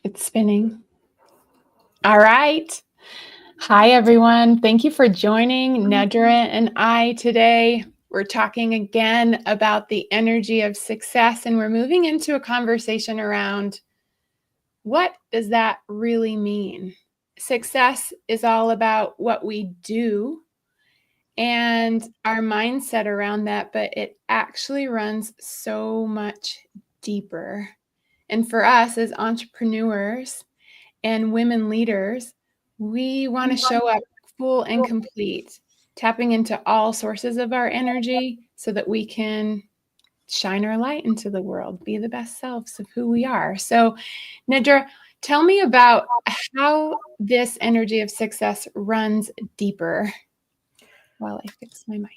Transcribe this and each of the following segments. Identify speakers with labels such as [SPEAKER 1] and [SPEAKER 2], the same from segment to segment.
[SPEAKER 1] It's spinning. All right. Hi, everyone. Thank you for joining Nedra and I today. We're talking again about the energy of success, and we're moving into a conversation around what does that really mean? Success is all about what we do and our mindset around that, but it actually runs so much deeper. And for us as entrepreneurs and women leaders, we want to show up full and complete, tapping into all sources of our energy so that we can shine our light into the world, be the best selves of who we are. So, Nedra, tell me about how this energy of success runs deeper while I fix my mic.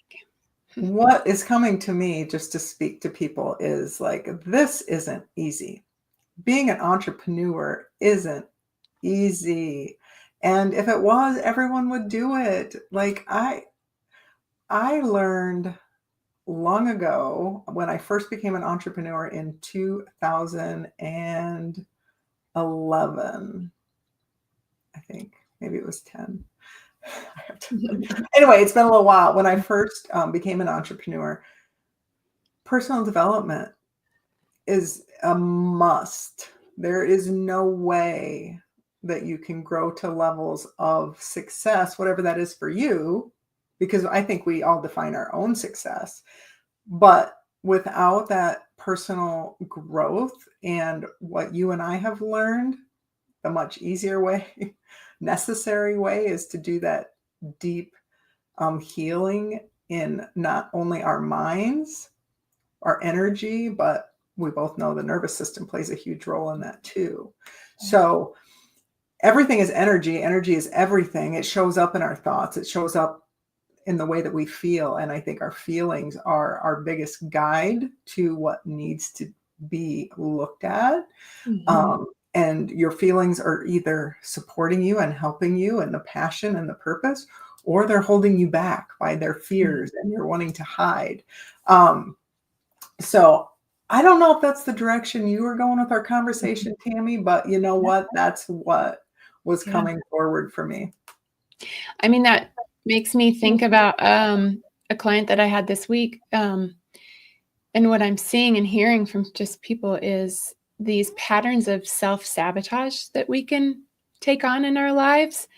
[SPEAKER 2] What is coming to me just to speak to people is like, this isn't easy. Being an entrepreneur isn't easy. And if it was, everyone would do it. Like I learned long ago when I first became an entrepreneur in 2011, I think maybe it was 10. Anyway, it's been a little while. When I first became an entrepreneur, personal development is a must. There is no way that you can grow to levels of success, whatever that is for you, because I think we all define our own success. But without that personal growth and what you and I have learned, the much easier way, necessary way is to do that deep healing in not only our minds, our energy, but we both know the nervous system plays a huge role in that too. So everything is energy. Energy is everything. It shows up in our thoughts. It shows up in the way that we feel. And I think our feelings are our biggest guide to what needs to be looked at. Mm-hmm. And your feelings are either supporting you and helping you and the passion and the purpose, or they're holding you back by their fears and you're wanting to hide. So I don't know if that's the direction you were going with our conversation, Tammy, but you know what? That's what was coming forward for me.
[SPEAKER 1] I mean, that makes me think about a client that I had this week. And what I'm seeing and hearing from just people is these patterns of self-sabotage that we can take on in our lives.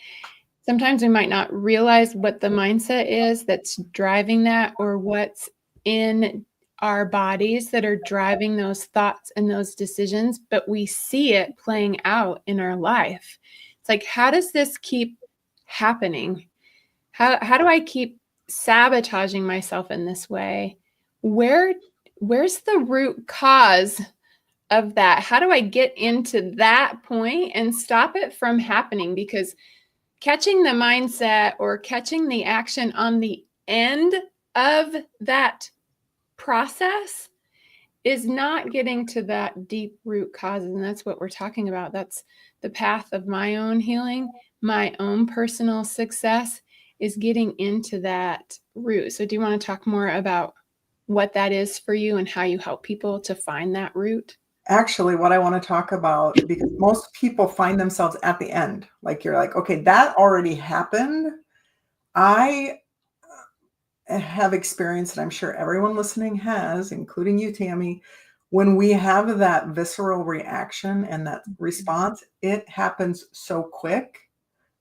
[SPEAKER 1] Sometimes we might not realize what the mindset is that's driving that, or what's in our bodies that are driving those thoughts and those decisions, but we see it playing out in our life. It's like, how does this keep happening? How do I keep sabotaging myself in this way? Where's the root cause of that? How do I get into that point and stop it from happening? Because catching the mindset or catching the action on the end of that process is not getting to that deep root cause. And that's what we're talking about. That's the path of my own healing, my own personal success, is getting into that root. So do you want to talk more about what that is for you and how you help people to find that root?
[SPEAKER 2] Actually, what I want to talk about, because most people find themselves at the end. Like you're like, okay, that already happened. I have experienced, and I'm sure everyone listening has, including you, Tammy, when we have that visceral reaction and that response, it happens so quick,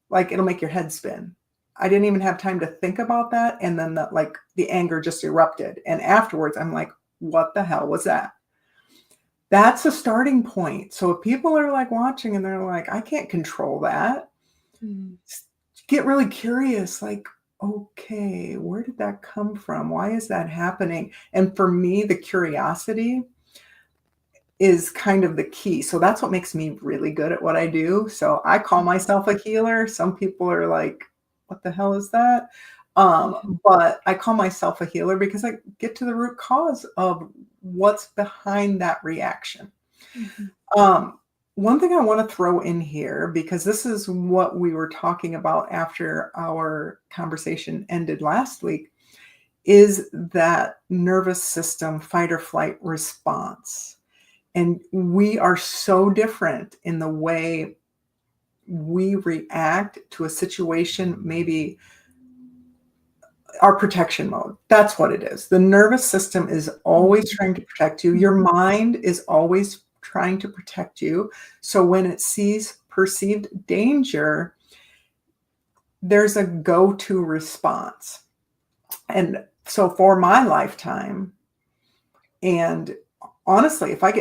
[SPEAKER 2] like it'll make your head spin. I didn't even have time to think about that. And then the anger just erupted. And afterwards, I'm like, what the hell was that? That's a starting point. So if people are like watching and they're like, I can't control that, get really curious, like, okay, where did that come from? Why is that happening? And for me, the curiosity is kind of the key. So that's what makes me really good at what I do. So I call myself a healer. Some people are like, what the hell is that? But I call myself a healer because I get to the root cause of what's behind that reaction. One thing I want to throw in here, because this is what we were talking about after our conversation ended last week, is that nervous system fight or flight response. And we are so different in the way we react to a situation, maybe our protection mode. That's what it is. The nervous system is always trying to protect you. Your mind is always trying to protect you. So when it sees perceived danger, there's a go-to response. And so for my lifetime, and honestly, if I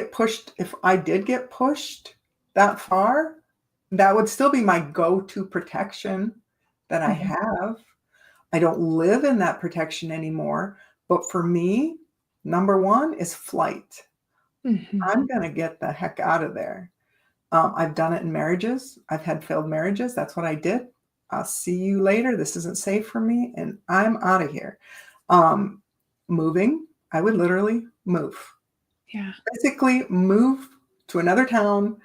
[SPEAKER 2] did get pushed that far, that would still be my go-to protection that I have. I don't live in that protection anymore. But for me, number one is flight. I'm going to get the heck out of there. I've done it in marriages. I've had failed marriages. That's what I did. I'll see you later. This isn't safe for me. And I'm out of here. Moving, I would literally move.
[SPEAKER 1] Yeah.
[SPEAKER 2] Basically move to another town.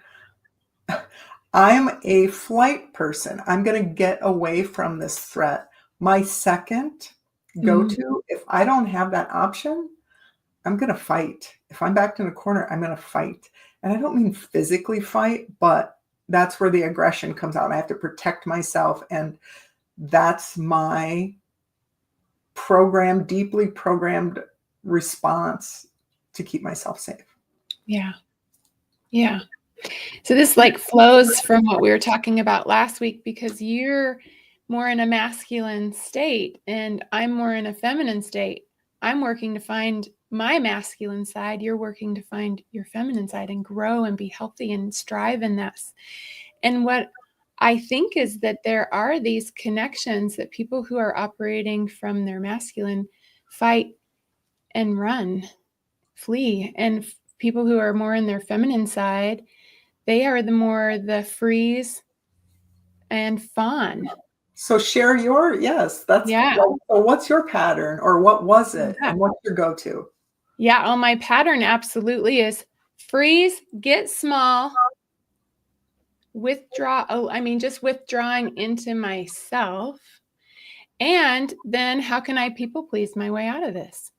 [SPEAKER 2] I'm a flight person. I'm going to get away from this threat. My second go-to, if I don't have that option, I'm going to fight. If I'm backed in a corner, I'm going to fight. And I don't mean physically fight, but that's where the aggression comes out. I have to protect myself. And that's my deeply programmed response to keep myself safe.
[SPEAKER 1] Yeah. Yeah. So this like flows from what we were talking about last week, because you're more in a masculine state and I'm more in a feminine state. I'm working to find my masculine side. You're working to find your feminine side and grow and be healthy and strive in this. And what I think is that there are these connections that people who are operating from their masculine fight and run, flee, and people who are more in their feminine side, they are the freeze and fawn.
[SPEAKER 2] So share yes, that's
[SPEAKER 1] Yeah.
[SPEAKER 2] so what's your pattern, or what was it,
[SPEAKER 1] Yeah.
[SPEAKER 2] and what's your go-to?
[SPEAKER 1] Yeah. Oh, my pattern absolutely is freeze, get small, withdraw. Oh, I mean, just withdrawing into myself. And then how can I people please my way out of this?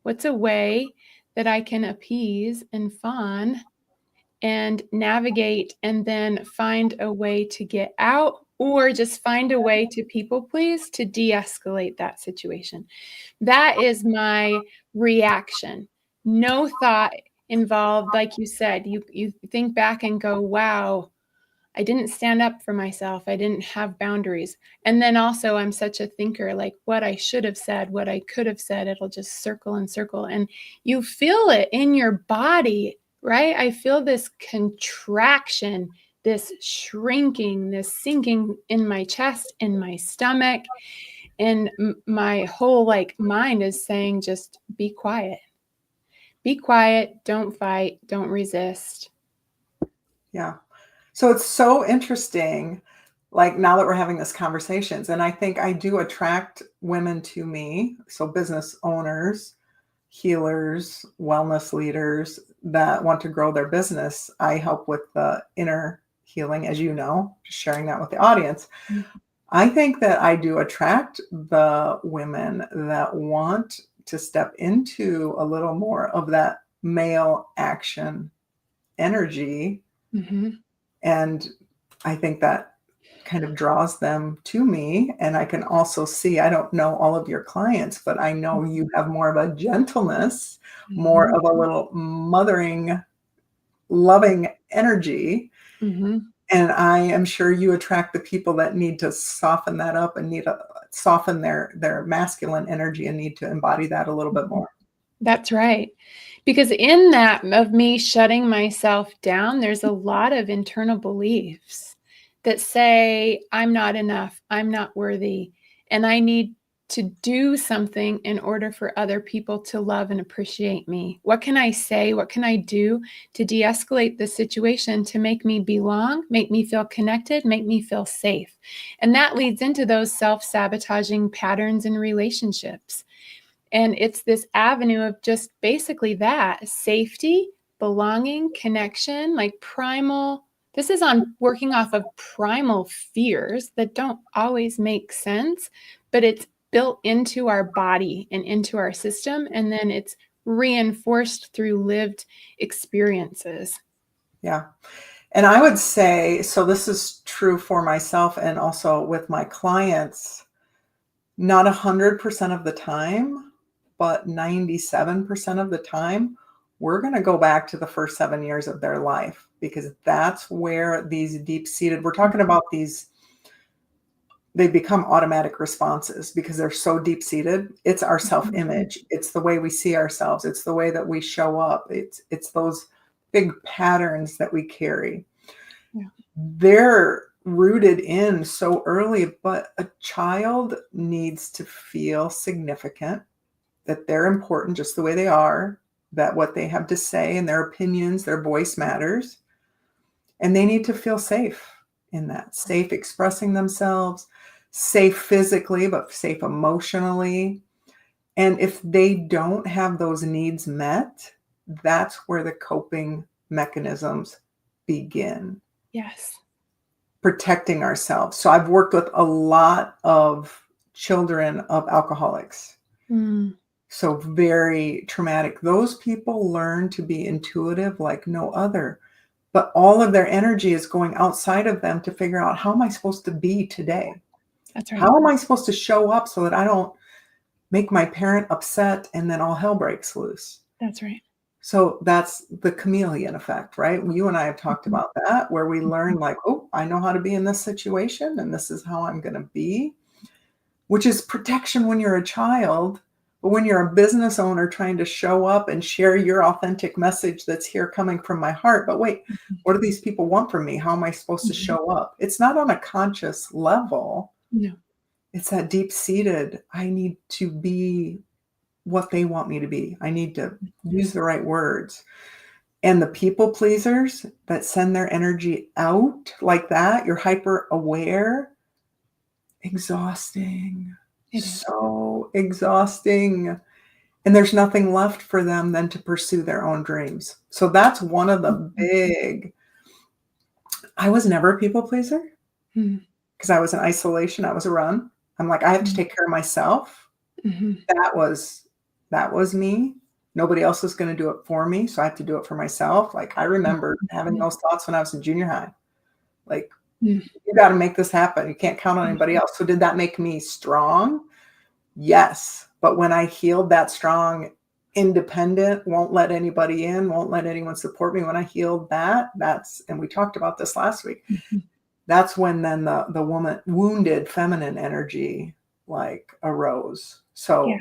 [SPEAKER 1] What's a way that I can appease and fawn and navigate and then find a way to get out, or just find a way to people please to de-escalate that situation? That is my reaction. No thought involved. Like you said, you think back and go, wow, I didn't stand up for myself. I didn't have boundaries. And then also I'm such a thinker, like what I should have said, what I could have said, it'll just circle and circle. And you feel it in your body, right? I feel this contraction, this shrinking, this sinking in my chest, in my stomach. And my whole like mind is saying, just be quiet. Be quiet. Don't fight. Don't resist.
[SPEAKER 2] Yeah. So it's so interesting, like now that we're having this conversations, and I think I do attract women to me. So business owners, healers, wellness leaders that want to grow their business. I help with the inner healing, as you know, just sharing that with the audience. I think that I do attract the women that want to step into a little more of that male action energy. And I think that kind of draws them to me. And I can also see, I don't know all of your clients, but I know you have more of a gentleness, more of a little mothering, loving energy. And I am sure you attract the people that need to soften that up and need to soften their masculine energy and need to embody that a little bit more.
[SPEAKER 1] That's right. Because in that of me shutting myself down, there's a lot of internal beliefs that say, I'm not enough, I'm not worthy, and I need to do something in order for other people to love and appreciate me. What can I say? What can I do to de-escalate the situation to make me belong, make me feel connected, make me feel safe? And that leads into those self-sabotaging patterns in relationships. And it's this avenue of just basically that safety, belonging, connection, like primal. This is on working off of primal fears that don't always make sense, but it's built into our body and into our system. And then it's reinforced through lived experiences.
[SPEAKER 2] Yeah. And I would say, so this is true for myself and also with my clients, not 100% of the time, but 97% of the time, we're going to go back to the first 7 years of their life, because that's where these deep-seated, we're talking about these, they become automatic responses because they're so deep-seated. It's our self-image. It's the way we see ourselves. It's the way that we show up. It's those big patterns that we carry.
[SPEAKER 1] Yeah.
[SPEAKER 2] They're rooted in so early, but a child needs to feel significant, that they're important just the way they are, that what they have to say and their opinions, their voice matters. And they need to feel safe in that, safe expressing themselves, safe physically, but safe emotionally. And if they don't have those needs met, that's where the coping mechanisms begin.
[SPEAKER 1] Yes.
[SPEAKER 2] Protecting ourselves. So I've worked with a lot of children of alcoholics. So very traumatic. Those people learn to be intuitive like no other, but all of their energy is going outside of them to figure out, how am I supposed to be today?
[SPEAKER 1] That's right.
[SPEAKER 2] How am I supposed to show up so that I don't make my parent upset and then all hell breaks loose?
[SPEAKER 1] That's right.
[SPEAKER 2] So that's the chameleon effect, right? You and I have talked about that, where we learn like, oh, I know how to be in this situation and this is how I'm going to be, which is protection when you're a child. But when you're a business owner trying to show up and share your authentic message that's here coming from my heart, but wait, what do these people want from me? How am I supposed to show up? It's not on a conscious level.
[SPEAKER 1] No.
[SPEAKER 2] It's that deep-seated, I need to be what they want me to be. I need to use the right words. And the people pleasers that send their energy out like that, you're hyper aware, exhausting.
[SPEAKER 1] It is.
[SPEAKER 2] So exhausting. And there's nothing left for them than to pursue their own dreams. So that's one of the big, I was never a people pleaser because I was in isolation. I was a run. I'm like, I have to take care of myself. That was me. Nobody else is going to do it for me. So I have to do it for myself. Like, I remember having those thoughts when I was in junior high. Like, you got to make this happen. You can't count on anybody else. So did that make me strong? Yes. But when I healed that strong, independent, won't let anybody in, won't let anyone support me. When I healed that, and we talked about this last week, that's when then the woman, wounded feminine energy like arose. So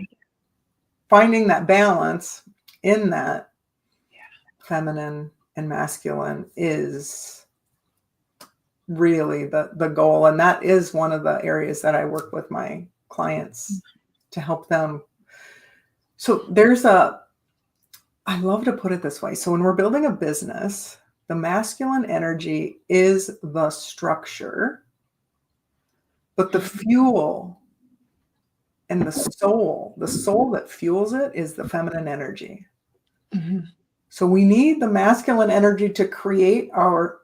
[SPEAKER 2] finding that balance in that feminine and masculine is really the goal. And that is one of the areas that I work with my clients to help them. So I love to put it this way. So when we're building a business, the masculine energy is the structure, but the fuel and the soul that fuels it is the feminine energy. So we need the masculine energy to create our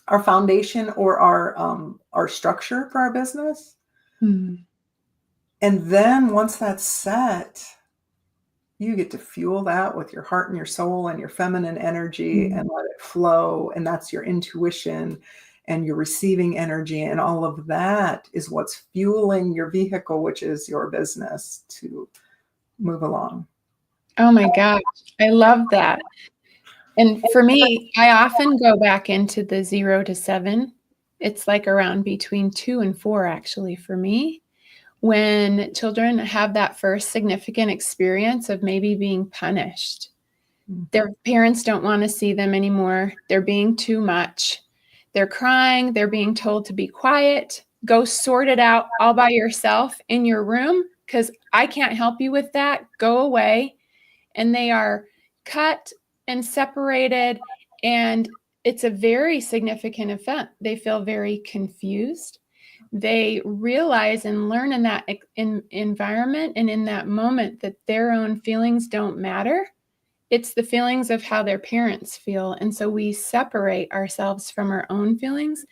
[SPEAKER 2] our foundation or our structure for our business. And then once that's set, you get to fuel that with your heart and your soul and your feminine energy and let it flow. And that's your intuition and your receiving energy. And all of that is what's fueling your vehicle, which is your business, to move along.
[SPEAKER 1] Oh my gosh. I love that. And for me, I often go back into the 0 to 7. It's like around between 2 and 4, actually, for me. When children have that first significant experience of maybe being punished, their parents don't want to see them anymore. They're being too much. They're crying. They're being told to be quiet. Go sort it out all by yourself in your room because I can't help you with that. Go away. And they are cut and separated. And it's a very significant event. They feel very confused. They realize and learn in that environment and in that moment that their own feelings don't matter. It's the feelings of how their parents feel. And so we separate ourselves from our own feelings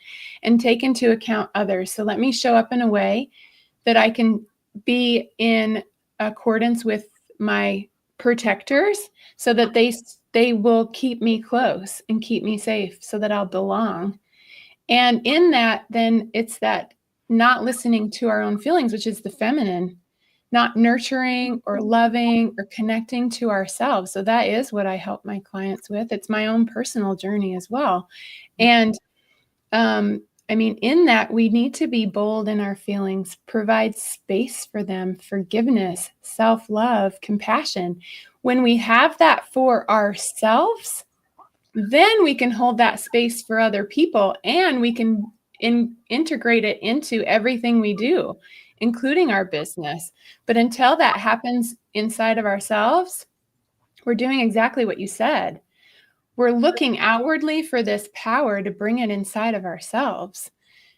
[SPEAKER 1] and take into account others. So let me show up in a way that I can be in accordance with my protectors so that they will keep me close and keep me safe so that I'll belong. And in that, then it's that not listening to our own feelings, which is the feminine, not nurturing or loving or connecting to ourselves. So that is what I help my clients with. It's my own personal journey as well. And I mean, in that, we need to be bold in our feelings, provide space for them, forgiveness, self-love, compassion. When we have that for ourselves, then we can hold that space for other people, and we can integrate it into everything we do, including our business. But until that happens inside of ourselves, we're doing exactly what you said. We're looking outwardly for this power to bring it inside of ourselves.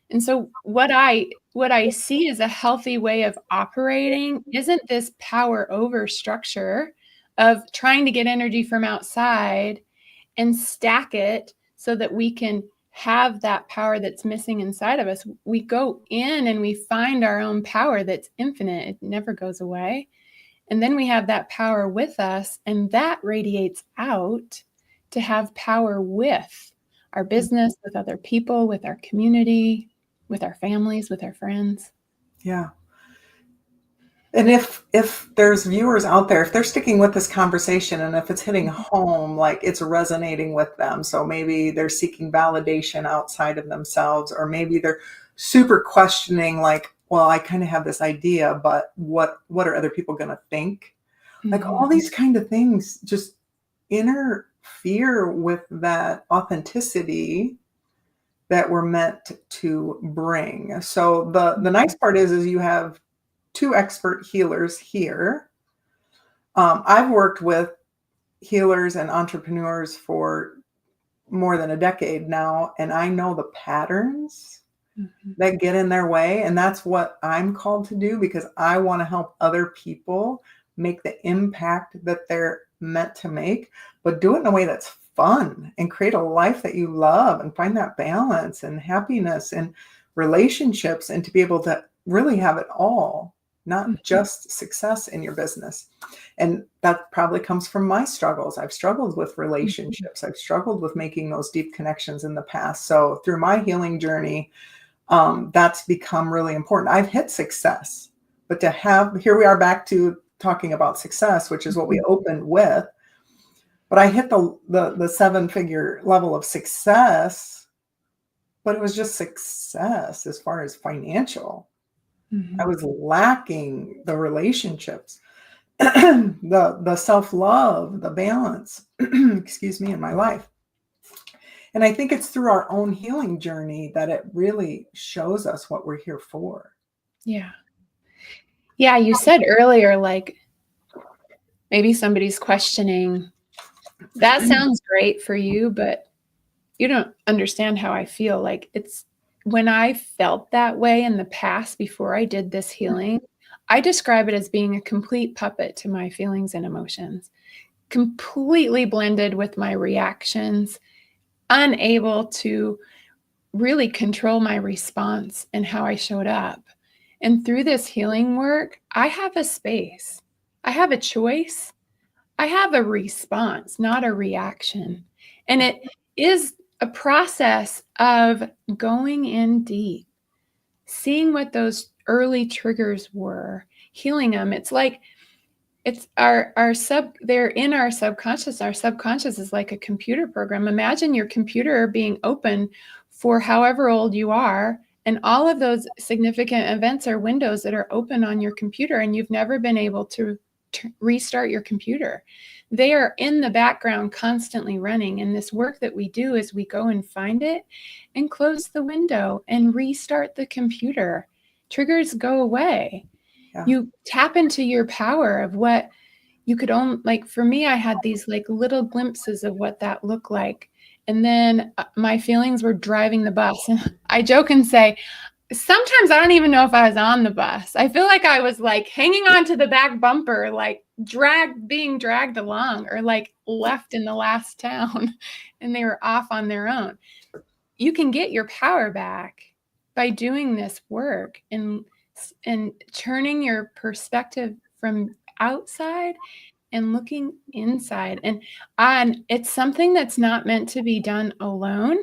[SPEAKER 1] And so what I see as a healthy way of operating isn't this power over structure of trying to get energy from outside and stack it so that we can have that power that's missing inside of us. We go in and we find our own power that's infinite. It never goes away. And then we have that power with us, and that radiates out to have power with our business, with other people, with our community, with our families, with our friends.
[SPEAKER 2] Yeah. And if there's viewers out there, if they're sticking with this conversation and if it's hitting home, like it's resonating with them, so maybe they're seeking validation outside of themselves, or maybe they're super questioning, like, well, I kind of have this idea, but what are other people going to think? Like all these kind of things just interfere with that authenticity that we're meant to bring. So the nice part is you have two expert healers here. I've worked with healers and entrepreneurs for more than a decade now, and I know the patterns that get in their way. And that's what I'm called to do, because I want to help other people make the impact that they're meant to make, but do it in a way that's fun and create a life that you love and find that balance and happiness and relationships, and to be able to really have it all, not just success in your business. And that probably comes from my struggles. I've struggled with relationships. I've struggled with making those deep connections in the past. So through my healing journey, that's become really important. I've hit success, but here we are back to talking about success, which is what we opened with. But I hit the 7-figure level of success, but it was just success as far as financial. I was lacking the relationships, the self-love, the balance, excuse me, in my life. And I think it's through our own healing journey that it really shows us what we're here for.
[SPEAKER 1] Yeah. Yeah, you said earlier, like, maybe somebody's questioning, that sounds great for you, but you don't understand how I feel. Like, it's when I felt that way in the past before I did this healing, I describe it as being a complete puppet to my feelings and emotions, completely blended with my reactions, unable to really control my response and how I showed up. And through this healing work, I have a space, I have a choice, I have a response, not a reaction. And it is a process of going in deep, seeing what those early triggers were, healing them. It's like they're in our subconscious. Our subconscious is like a computer program. Imagine your computer being open for however old you are, and all of those significant events are windows that are open on your computer, and you've never been able to restart your computer. They are in the background constantly running. And this work that we do is we go and find it and close the window and restart the computer. Triggers go away. Yeah. You tap into your power of what you could own. Like for me, I had these like little glimpses of what that looked like. And then my feelings were driving the bus. And I joke and say, sometimes I don't even know if I was on the bus. I feel like I was like hanging on to the back bumper, like being dragged along, or like left in the last town and they were off on their own. You can get your power back by doing this work and turning your perspective from outside and looking inside. And it's something that's not meant to be done alone.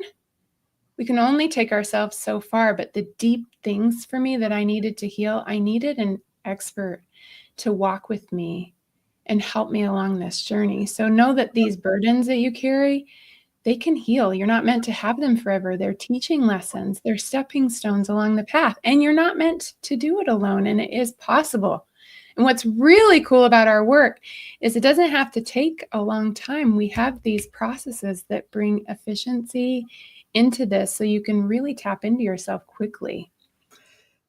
[SPEAKER 1] We can only take ourselves so far, but the deep things for me that I needed to heal, I needed an expert to walk with me and help me along this journey. So know that these burdens that you carry, they can heal. You're not meant to have them forever. They're teaching lessons. They're stepping stones along the path. And you're not meant to do it alone. And it is possible. And what's really cool about our work is it doesn't have to take a long time. We have these processes that bring efficiency into this so you can really tap into yourself quickly.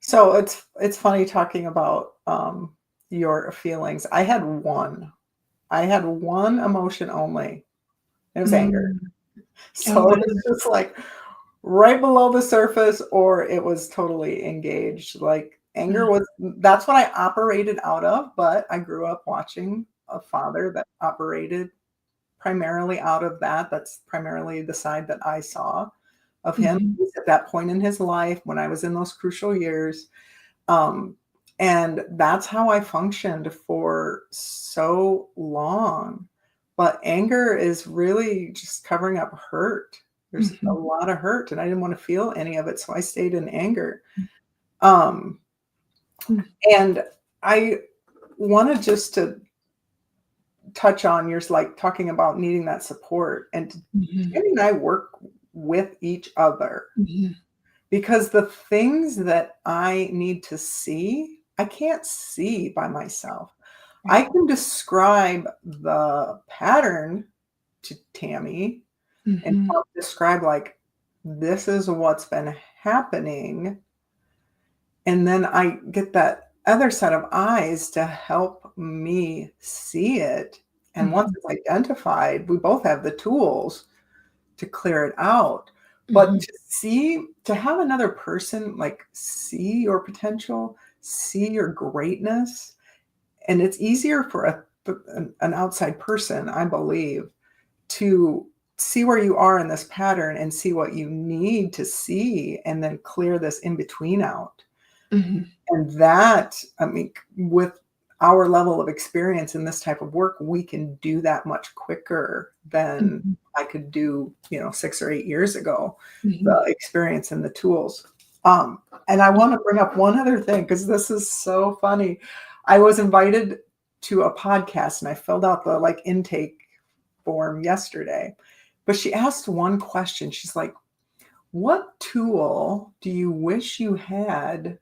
[SPEAKER 2] So it's funny talking about your feelings. I had one emotion only. It was anger. So it was just like right below the surface, or it was totally engaged. Like anger that's what I operated out of, but I grew up watching a father that operated primarily out of that. That's primarily the side that I saw of him at that point in his life when I was in those crucial years. And that's how I functioned for so long. But anger is really just covering up hurt. There's a lot of hurt, and I didn't want to feel any of it, so I stayed in anger. And I wanted just to touch on yours, like talking about needing that support. And Tammy and I work with each other because the things that I need to see, I can't see by myself. I can describe the pattern to Tammy and help describe, like, this is what's been happening. And then I get that other set of eyes to help me see it. And once it's identified, we both have the tools to clear it out. But to have another person like see your potential, see your greatness, and it's easier for an outside person, I believe, to see where you are in this pattern and see what you need to see and then clear this in between out. And that, I mean, with our level of experience in this type of work, we can do that much quicker than I could do, 6 or 8 years ago, the experience and the tools. And I want to bring up one other thing, because this is so funny. I was invited to a podcast and I filled out the intake form yesterday, but she asked one question. She's like, what tool do you wish you had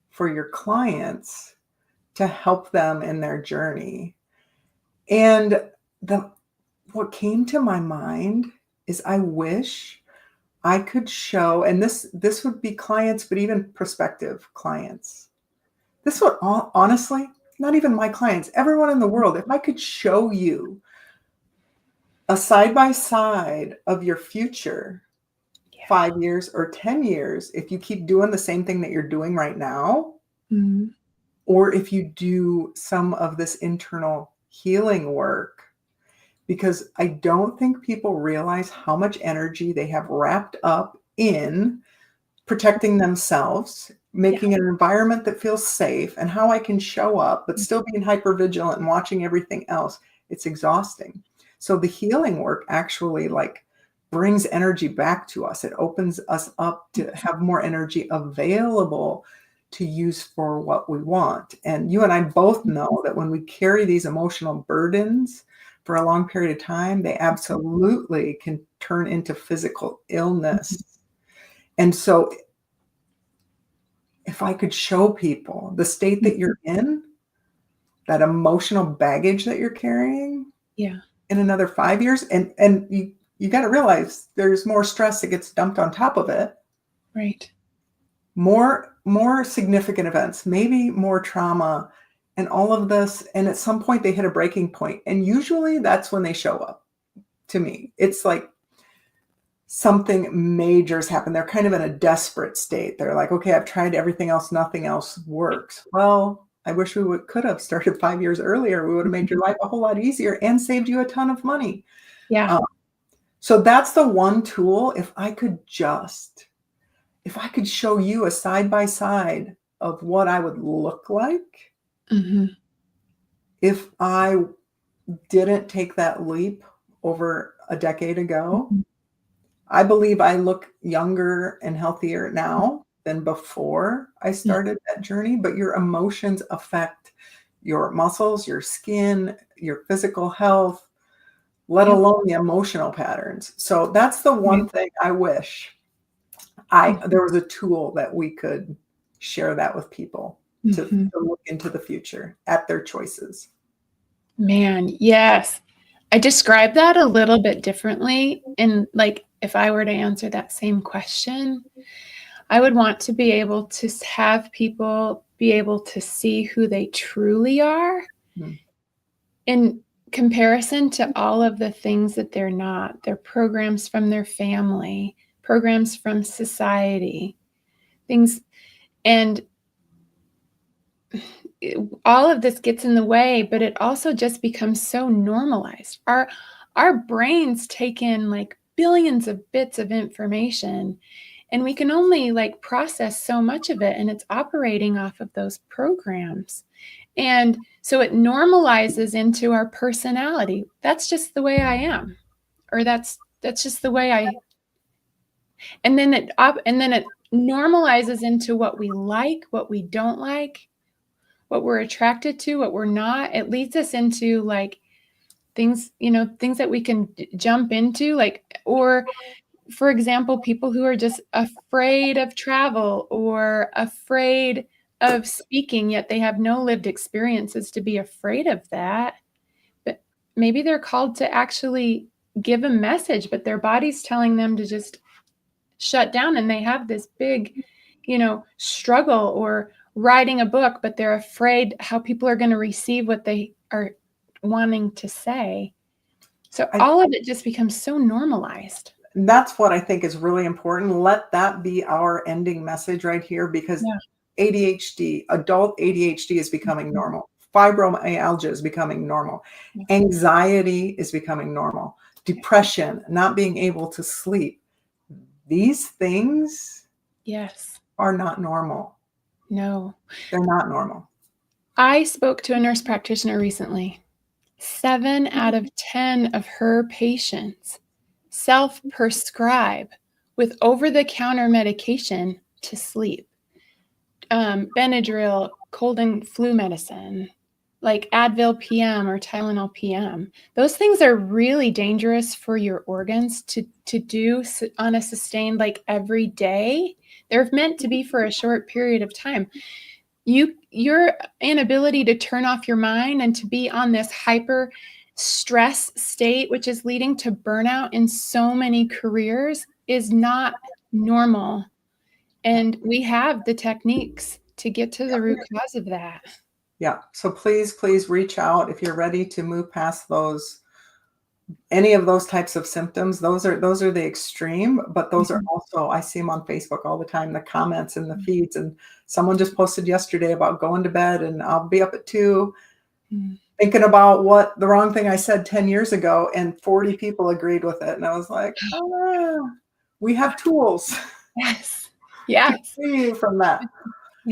[SPEAKER 2] for your clients to help them in their journey? And what came to my mind is I wish I could show, and this would be clients, but even prospective clients. This would honestly, not even my clients, everyone in the world, if I could show you a side-by-side of your future 5 years or 10 years, if you keep doing the same thing that you're doing right now, or if you do some of this internal healing work, because I don't think people realize how much energy they have wrapped up in protecting themselves, making an environment that feels safe, and how I can show up, but still being hypervigilant and watching everything else. It's exhausting. So the healing work actually brings energy back to us. It opens us up to have more energy available to use for what we want. And you and I both know that when we carry these emotional burdens for a long period of time, they absolutely can turn into physical illness. And so if I could show people the state that you're in, that emotional baggage that you're carrying, in another 5 years, and you got to realize there's more stress that gets dumped on top of it.
[SPEAKER 1] Right.
[SPEAKER 2] More significant events, maybe more trauma and all of this. And at some point they hit a breaking point. And usually that's when they show up to me. It's like something major has happened. They're kind of in a desperate state. They're like, okay, I've tried everything else. Nothing else works. Well, I wish we could have started 5 years earlier. We would have made your life a whole lot easier and saved you a ton of money.
[SPEAKER 1] Yeah.
[SPEAKER 2] So that's the one tool. If I could show you a side-by-side of what I would look like if I didn't take that leap over a decade ago, I believe I look younger and healthier now than before I started that journey, but your emotions affect your muscles, your skin, your physical health, let
[SPEAKER 1] Yep.
[SPEAKER 2] alone the emotional patterns. So that's the one thing I wish there was a tool that we could share that with people to look into the future at their choices.
[SPEAKER 1] Man, yes. I describe that a little bit differently. And like, if I were to answer that same question, I would want to be able to have people be able to see who they truly are in comparison to all of the things that they're not. They're programs from their family, programs from society, things. And all of this gets in the way, but it also just becomes so normalized. Our brains take in like billions of bits of information, and we can only like process so much of it, and it's operating off of those programs. And so it normalizes into our personality. That's just the way I am, or that's just the way I. And then it normalizes into what we like, what we don't like, what we're attracted to, what we're not. It leads us into like things, things that we can jump into, like, or for example, people who are just afraid of travel or afraid of speaking, yet they have no lived experiences to be afraid of that. But maybe they're called to actually give a message, but their body's telling them to just shut down, and they have this big, struggle, or writing a book, but they're afraid how people are going to receive what they are wanting to say. So all of it just becomes so normalized.
[SPEAKER 2] That's what I think is really important. Let that be our ending message right here, because ADHD, adult ADHD is becoming normal. Fibromyalgia is becoming normal. Anxiety is becoming normal. Depression, not being able to sleep. These things are not normal.
[SPEAKER 1] No.
[SPEAKER 2] They're not normal.
[SPEAKER 1] I spoke to a nurse practitioner recently. 7 out of 10 of her patients self-prescribe with over-the-counter medication to sleep. Benadryl, cold and flu medicine, like Advil PM or Tylenol PM. Those things are really dangerous for your organs to do on a sustained, like every day. They're meant to be for a short period of time. Your inability to turn off your mind and to be on this hyper stress state, which is leading to burnout in so many careers, is not normal. And we have the techniques to get to the root cause of that.
[SPEAKER 2] Yeah. So please reach out if you're ready to move past any of those types of symptoms. Those are the extreme, but those are also, I see them on Facebook all the time, the comments and the feeds. And someone just posted yesterday about going to bed and I'll be up at 2 thinking about what the wrong thing I said 10 years ago, and 40 people agreed with it. And I was like, we have tools.
[SPEAKER 1] Yes.
[SPEAKER 2] To free you from that.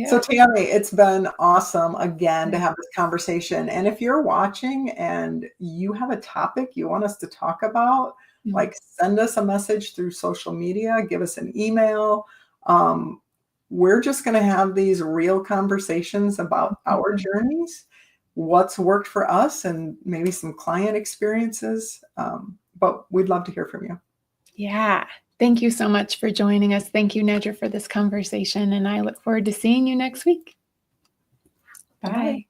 [SPEAKER 2] So Tammy, it's been awesome again to have this conversation. And if you're watching and you have a topic you want us to talk about, like send us a message through social media, give us an email. We're just going to have these real conversations about our journeys, what's worked for us, and maybe some client experiences. But we'd love to hear from you.
[SPEAKER 1] Yeah. Thank you so much for joining us. Thank you, Nedra, for this conversation. And I look forward to seeing you next week. Bye.